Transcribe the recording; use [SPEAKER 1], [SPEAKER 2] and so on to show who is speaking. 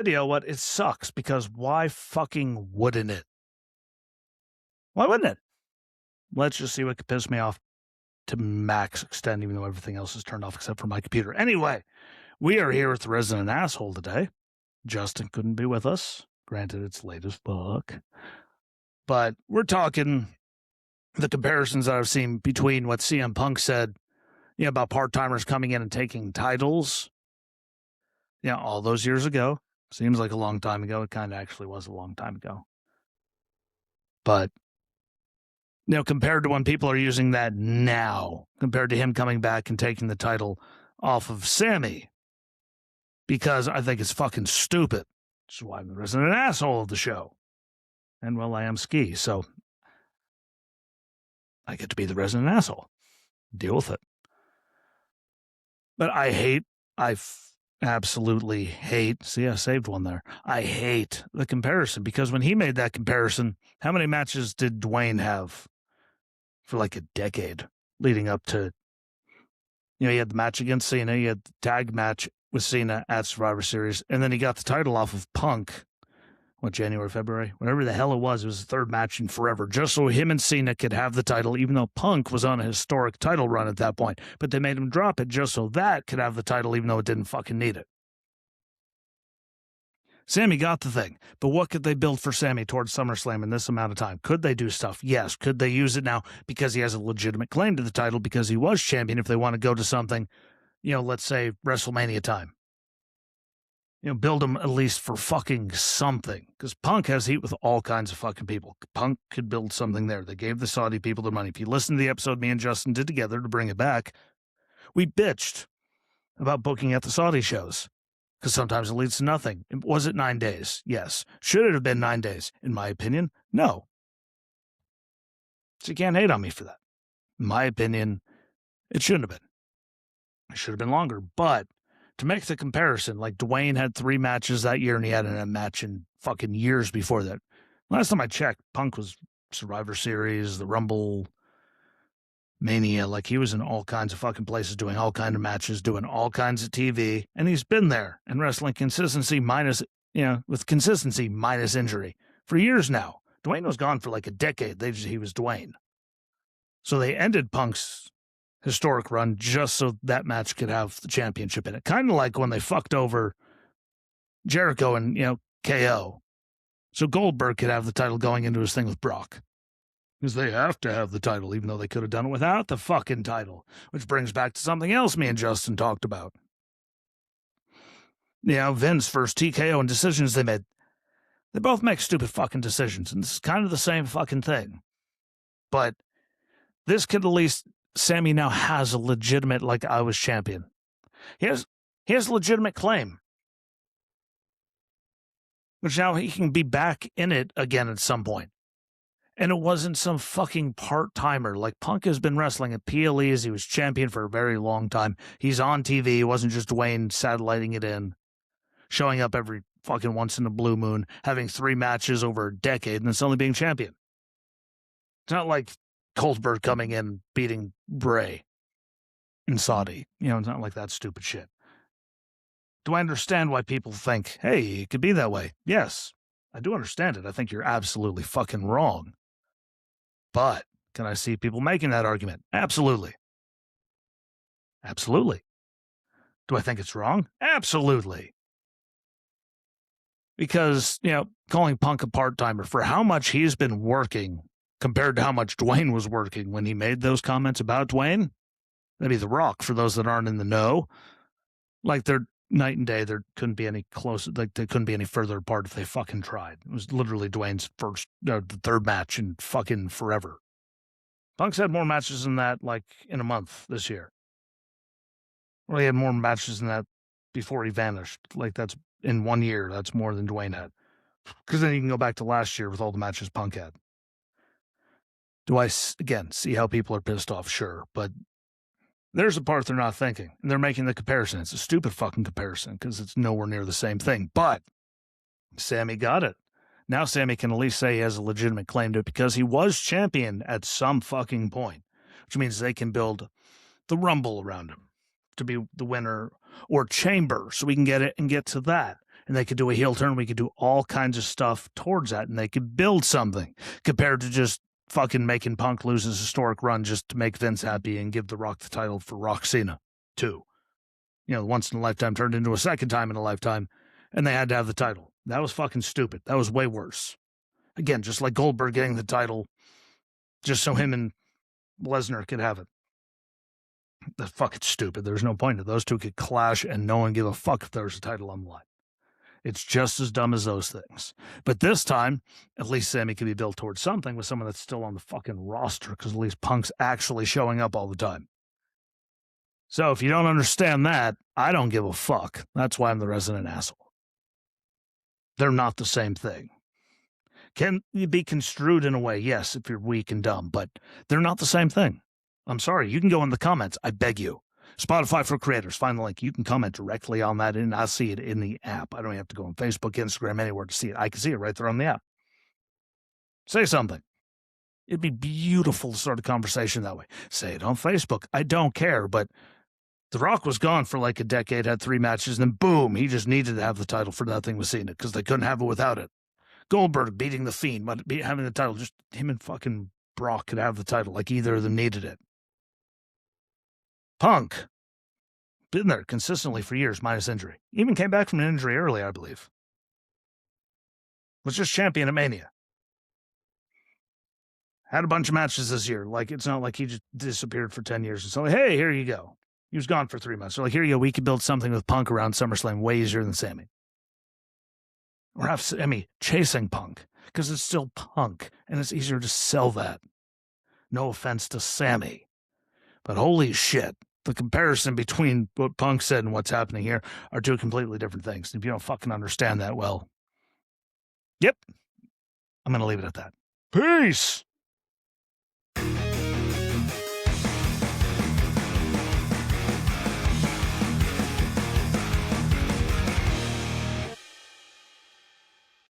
[SPEAKER 1] video, what? It sucks because why fucking wouldn't it? Why wouldn't it? Let's just see what could piss me off to max extent, even though everything else is turned off except for my computer. Anyway, we are here with the resident asshole today. Justin couldn't be with us. Granted, it's late as fuck. But we're talking the comparisons that I've seen between what CM Punk said, about part-timers coming in and taking titles, all those years ago. Seems like a long time ago. It kind of actually was a long time ago. But, compared to when people are using that now, compared to him coming back and taking the title off of Sami, because I think it's fucking stupid. Which is why I'm the resident asshole of the show. And, well, I am Ski, so I get to be the resident asshole. Deal with it. But I absolutely hate, see, I saved one there. I hate the comparison, because when he made that comparison, how many matches did Dwayne have for like a decade leading up to, he had the match against Cena, he had the tag match with Cena at Survivor Series, and then he got the title off of Punk, January, February, whatever the hell it was the third match in forever, just so him and Cena could have the title, even though Punk was on a historic title run at that point. But they made him drop it just so that could have the title, even though it didn't fucking need it. Sami got the thing, but what could they build for Sami towards SummerSlam in this amount of time? Could they do stuff? Yes. Could they use it now because he has a legitimate claim to the title because he was champion if they want to go to something, let's say WrestleMania time? Build him at least for fucking something. Because Punk has heat with all kinds of fucking people. Punk could build something there. They gave the Saudi people their money. If you listen to the episode me and Justin did together to bring it back, we bitched about booking at the Saudi shows. Because sometimes it leads to nothing. Was it 9 days? Yes. Should it have been 9 days? In my opinion, no. So you can't hate on me for that. In my opinion, it shouldn't have been. It should have been longer, but to make the comparison, like Dwayne had 3 matches that year and he had a match in fucking years before that. Last time I checked, Punk was Survivor Series, the Rumble, Mania. Like he was in all kinds of fucking places doing all kinds of matches, doing all kinds of TV. And he's been there and wrestling consistency minus, with consistency minus injury for years now. Dwayne was gone for like a decade. He was Dwayne. So they ended Punk's historic run just so that match could have the championship in it. Kind of like when they fucked over Jericho and, KO. So Goldberg could have the title going into his thing with Brock. Because they have to have the title, even though they could have done it without the fucking title. Which brings back to something else me and Justin talked about. Vince versus TKO and decisions they made. They both make stupid fucking decisions, and this is kind of the same fucking thing. But this could at least, Sami now has a legitimate, I was champion. He has a legitimate claim. Which now he can be back in it again at some point. And it wasn't some fucking part-timer. Like Punk has been wrestling at PLEs. He was champion for a very long time. He's on TV. It wasn't just Dwayne satelliting it in. Showing up every fucking once in a blue moon. Having 3 matches over a decade and then suddenly being champion. It's not like Goldberg coming in beating Bray in Saudi. It's not like that stupid shit. Do I understand why people think, hey, it could be that way? Yes, I do understand it. I think you're absolutely fucking wrong. But can I see people making that argument? Absolutely. Absolutely. Do I think it's wrong? Absolutely. Because, calling Punk a part-timer for how much he's been working compared to how much Dwayne was working when he made those comments about Dwayne, that'd be The Rock for those that aren't in the know. Like they're night and day. There couldn't be any closer, they couldn't be any further apart if they fucking tried. It was literally Dwayne's the third match in fucking forever. Punk's had more matches than that, in a month this year. Or he had more matches than that before he vanished. That's in 1 year. That's more than Dwayne had. Because then you can go back to last year with all the matches Punk had. Do I, again, see how people are pissed off? Sure. But there's a part they're not thinking. And they're making the comparison. It's a stupid fucking comparison because it's nowhere near the same thing. But Sami got it. Now Sami can at least say he has a legitimate claim to it because he was champion at some fucking point. Which means they can build the Rumble around him to be the winner or Chamber so we can get it and get to that. and they could do a heel turn. We could do all kinds of stuff towards that, and they could build something compared to just fucking making Punk lose his historic run just to make Vince happy and give The Rock the title for Rock Cena, too. Once in a lifetime turned into a second time in a lifetime, and they had to have the title. That was fucking stupid. That was way worse. Again, just like Goldberg getting the title just so him and Lesnar could have it. That's fucking stupid. There's no point. Those two could clash and no one give a fuck if there's a title on the line. It's just as dumb as those things. But this time, at least Sami can be built towards something with someone that's still on the fucking roster, because at least Punk's actually showing up all the time. So if you don't understand that, I don't give a fuck. That's why I'm the resident asshole. They're not the same thing. Can be construed in a way, yes, if you're weak and dumb, but they're not the same thing. I'm sorry. You can go in the comments. I beg you. Spotify for Creators. Find the link. You can comment directly on that, and I'll see it in the app. I don't have to go on Facebook, Instagram, anywhere to see it. I can see it right there on the app. Say something. It'd be beautiful to start a conversation that way. Say it on Facebook. I don't care, but The Rock was gone for like a decade, had 3 matches, and then boom, he just needed to have the title for Nothing Was Seen It because they couldn't have it without it. Goldberg beating The Fiend, but having the title, just him and fucking Brock could have the title, like either of them needed it. Punk, been there consistently for years, minus injury. Even came back from an injury early, I believe. Was just champion at Mania. Had a bunch of matches this year. Like, it's not like he just disappeared for 10 years. It's like, hey, here you go. He was gone for 3 months. So like, here you go. We could build something with Punk around SummerSlam way easier than Sami. Or have Sami chasing Punk, because it's still Punk, and it's easier to sell that. No offense to Sami, but holy shit, the comparison between what Punk said and what's happening here are two completely different things. If you don't fucking understand that, well, yep, I'm going to leave it at that. Peace!